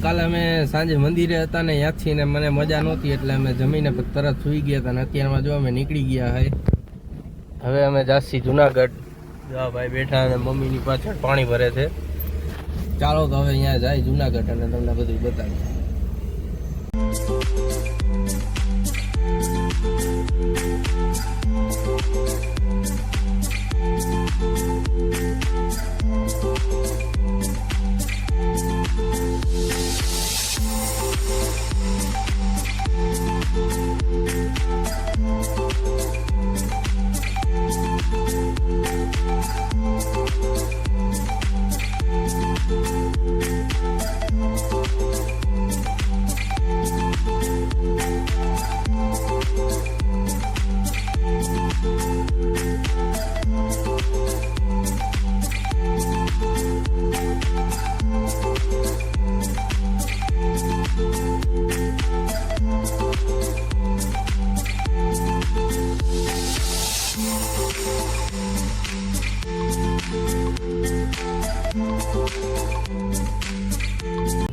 કાલે અમે સાંજે મંદિરે હતા ને ત્યાંથી ને મને મજા નહોતી એટલે અમે જમીને તરત સુઈ ગયા હતા ને અત્યારમાં જો અમે નીકળી ગયા હોય. હવે અમે જાસી જુનાગઢ. જો ભાઈ બેઠા અને મમ્મીની પાછળ પાણી ભરે છે. ચાલો તો હવે અહીંયા જાય જુનાગઢ અને તમને બધું બતાવીએ.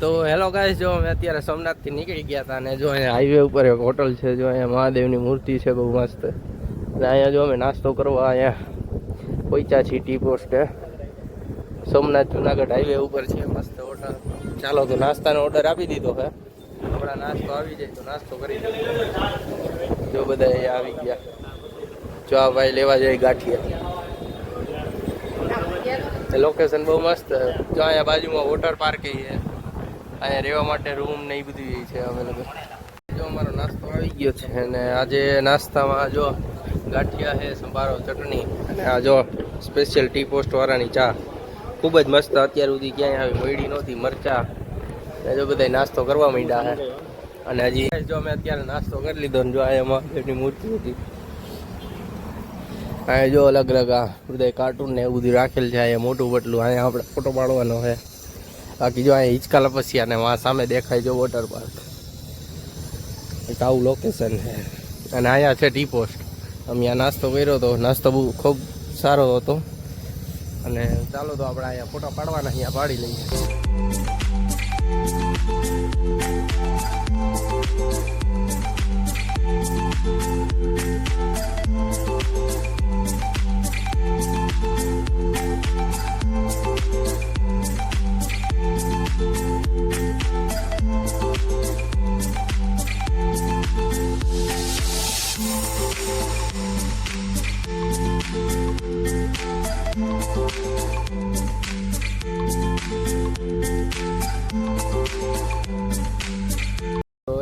તો હેલો ગાઈસ, જો અમે અત્યારે સોમનાથથી નીકળી ગયા હતા અને જો અહીંયા હાઈવે ઉપર એક હોટલ છે. જો અહીંયા મહાદેવની મૂર્તિ છે બહુ મસ્ત. અને અહીંયા જો અમે નાસ્તો કરવા અહીંયા પહોંચ્યા છીએ ટી પોસ્ટે. સોમનાથ જુનાગઢ હાઈવે ઉપર છે મસ્ત હોટલ. ચાલો તો નાસ્તાનો ઓર્ડર આપી દીધો છે. હમણાં નાસ્તો આવી જાય તો નાસ્તો કરી દઈએ. જો બધા અહીંયા આવી ગયા. જો આ ભાઈ લેવા જાય ગાંઠિયા. લોકેશન બહુ મસ્ત. જો અહીંયા બાજુમાં વોટર પાર્ક છે. અહીંયા રહેવા માટે રૂમ ને એ બધું છે અવેલેબલ. જો અમારો નાસ્તો આવી ગયો છે અને આજે નાસ્તામાં જો ગાંઠિયા છે, સંભારો, ચટણી અને આ જો સ્પેશિયલ ટી પોસ્ટ વાળાની ચા ખૂબ જ મસ્ત. અત્યાર સુધી ક્યાંય આવી મળી નહોતી. મરચા જો બધા નાસ્તો કરવા માંડ્યા છે. અને હજી જો અમે અત્યારે નાસ્તો કરી લીધો ને જો અહીંયા મહાદેવની મૂર્તિ હતી. અહીંયા જો અલગ અલગ આ બધા કાર્ટૂન ને એવું બધું રાખેલ છે. અહીંયા મોટું બટલું અહીંયા આપણે ફોટો પાડવાનો છે. બાકી જો અહીંયા હિંચકા લપસ્યા ને વहाँ સામે દેખાય જો વોટર પાર્ક. એક આવું લોકેશન છે. અને અહીંયા છે ટી પોસ્ટ. અમે આ નાસ્તો કર્યો હતો. નાસ્તો બહુ ખૂબ સારો હતો. અને ચાલો તો આપણે અહીંયા ફોટા પાડવાના અહીંયા પાડી લઈએ.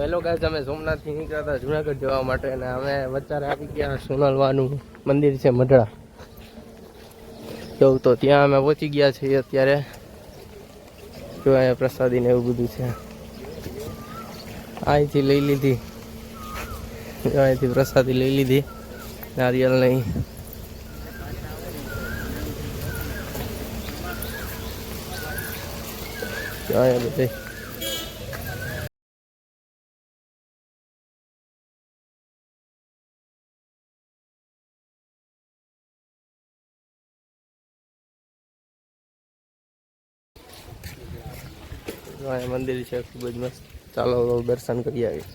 હેલો ગાઈસ, અમે સોમનાથથી નીકળ્યા હતા જુનાગઢ જવા માટે અને અમે વચ્ચારે આવી ગયા સોનલવાનું મંદિર છે મઢડા. જવું તો ત્યાં અમે પહોંચી ગયા છીએ અત્યારે. જો અહીંયા પ્રસાદી ને એવું બધું છે. અહીંથી લઈ લીધી. અહીંથી પ્રસાદી લઈ લીધી નારિયેલ નહીં. અહીંયા બધે મંદિર છે ખૂબ જ મસ્ત. ચાલો દર્શન કરી આવીએ.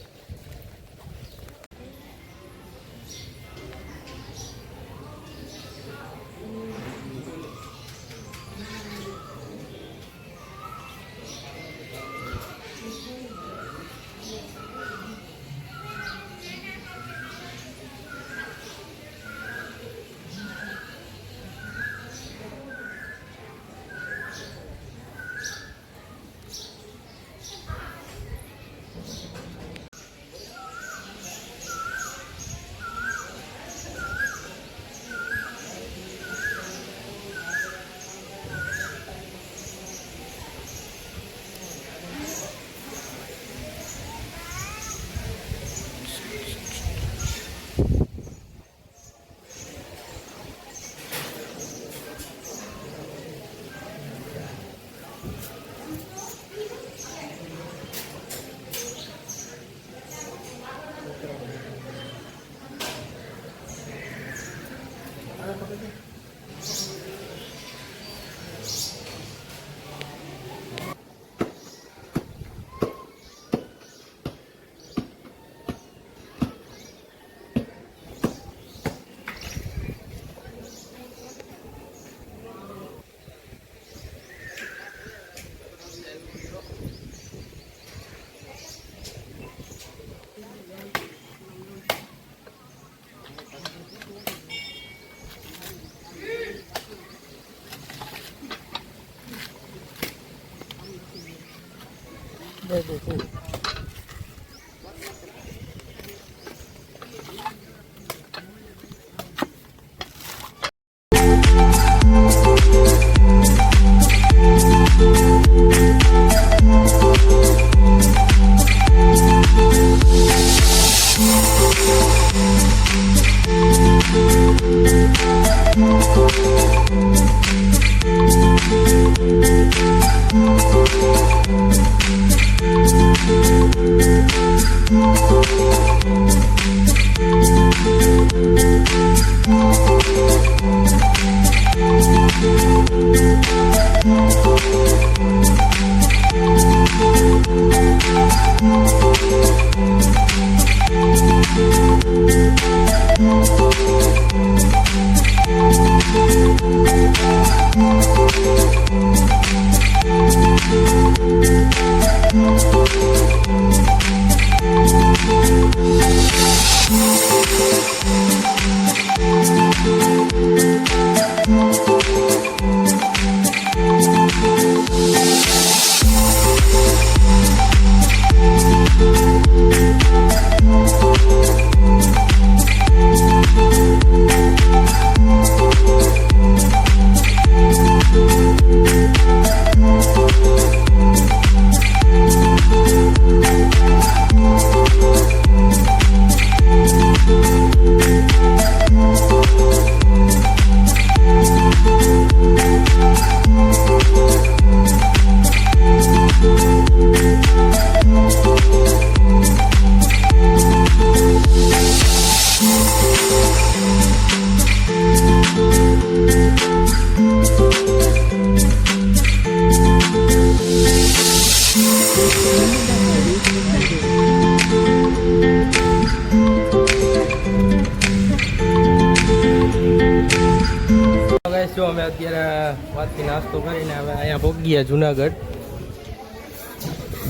જો અમે અત્યારે વાતથી નાસ્તો કરીને હવે અહીંયા પહોંચી જુનાગઢ.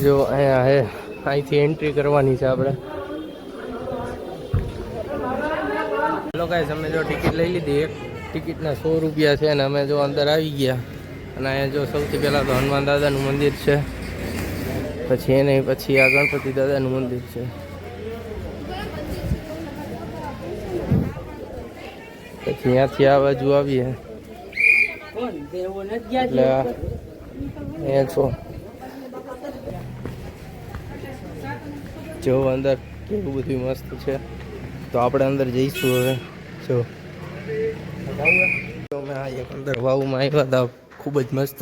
જો અહીંયા હે, અહીંથી એન્ટ્રી કરવાની છે આપણે. હેલો ગાઈસ, અમે જો ટિકિટ લઈ લીધી. એક ટિકિટના 100 રૂપિયા છે અને અમે જો અંદર આવી ગયા. અને અહીંયા જો સૌથી પહેલાં તો હનુમાન દાદાનું મંદિર છે, પછી એને પછી આ ગણપતિ દાદાનું મંદિર છે. પછી ત્યાંથી આ બાજુ આવીએ એટલે અહીંયા છો જો અંદર કેવું બધું મસ્ત છે. તો આપણે અંદર જઈશું હવે. જો અમે આ એક અંદર વાવમાં આવ્યા હતા, ખૂબ જ મસ્ત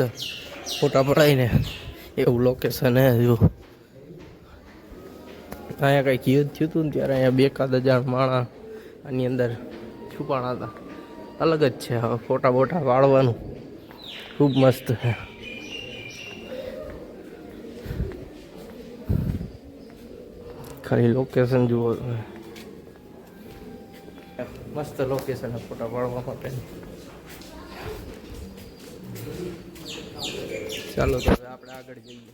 ફોટા પડાવીને એવું લોકેશન હે. જો અહીંયા કંઈક યુદ્ધ થયું હતું ને ત્યારે અહીંયા 2,000 માણસ આની અંદર છુપાણા હતા. અલગ જ છે. હવે ફોટા બોટા પાડવાનું ખૂબ મસ્ત છે. ખાલી લોકેશન જુઓ, મસ્ત લોકેશન ફોટા પાડવા માટે. ચાલો તો હવે આપણે આગળ જઈએ.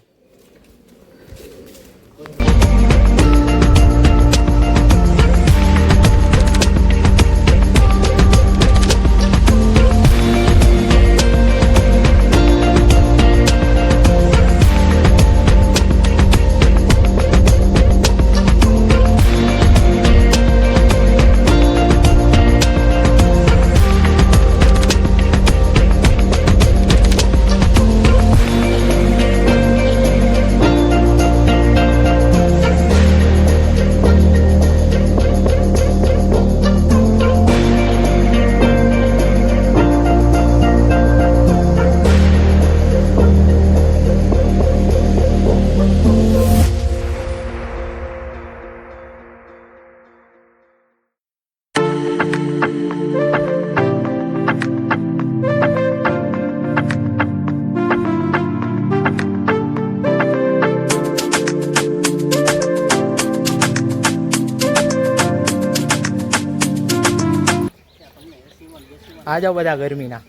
આ જાઓ બધા ગરમીના.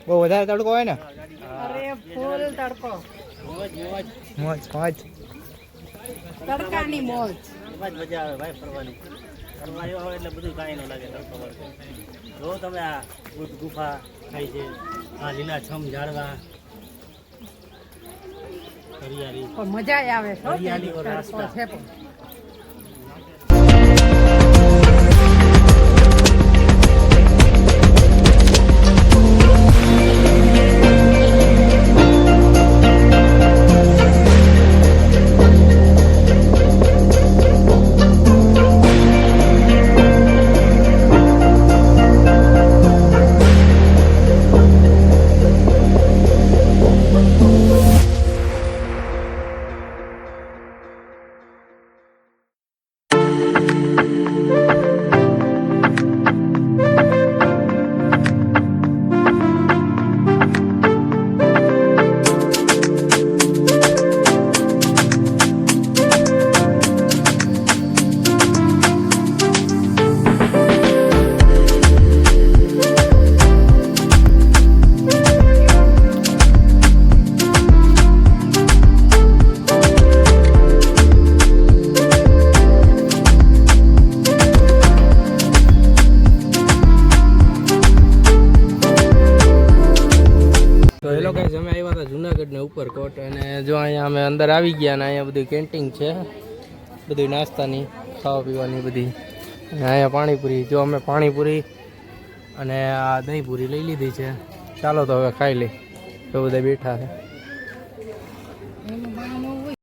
બહુ વધારે તડકો હોય ને? અરે ફૂલ તડકો. મોજ મોજ તડકાની મોજ. મજા આવે ભાઈ ફરવાની. ફરવા આવ્યો એટલે બધું કાંઈ ન લાગે તડકો વળતો. જો તમે આ બુદ્ધ ગુફા થાય છે, આ લીલાછમ ઝાડવા, હરિયાળી પણ મજા આવે છે હો, હરિયાળી ઓર તડકો રાસ્તા. છે પણ. તો હેલો ગાઈસ, અમે આવ્યા હતા જુનાગઢ ને ઉપરકોટ, અને જો અહીંયા અમે અંદર આવી ગયા અને અહીંયા બધી કેન્ટીન છે, બધી નાસ્તાની ખાવા પીવાની બધી. અને અહીંયા પાણીપુરી, જો અમે પાણીપુરી અને આ દહીંપુરી લઈ લીધી છે. ચાલો તો હવે ખાઈ લઈ. તો બધા બેઠા છે. એનું બહાનું હોય.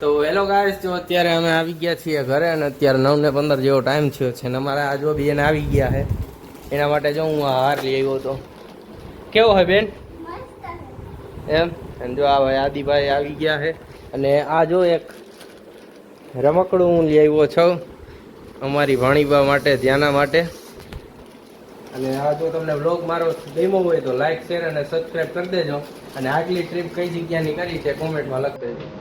તો હેલો ગાઈસ, જો અત્યારે અમે આવી ગયા છીએ ઘરે, અને અત્યારે 9:15 જેવો ટાઈમ થયો છે. અને અમારે આ જો બેન આવી ગયા છે, એના માટે જો હું આ હાર લઈ આવ્યો હતો. કેવો હોય બેન? એમ. અને જો આ ભાઈ આદિભાઈ આવી ગયા છે, અને આ જો એક રમકડું હું લઈ આવ્યો છું અમારી ભાણીબા માટે, ધ્યાના માટે. અને આ જો તમને વ્લોગ મારો ગમ્યો હોય તો લાઈક, શેર અને સબસ્ક્રાઈબ કરી દેજો. અને આગલી ટ્રીપ કઈ જગ્યાની કરી છે કોમેન્ટમાં લખી દેજો.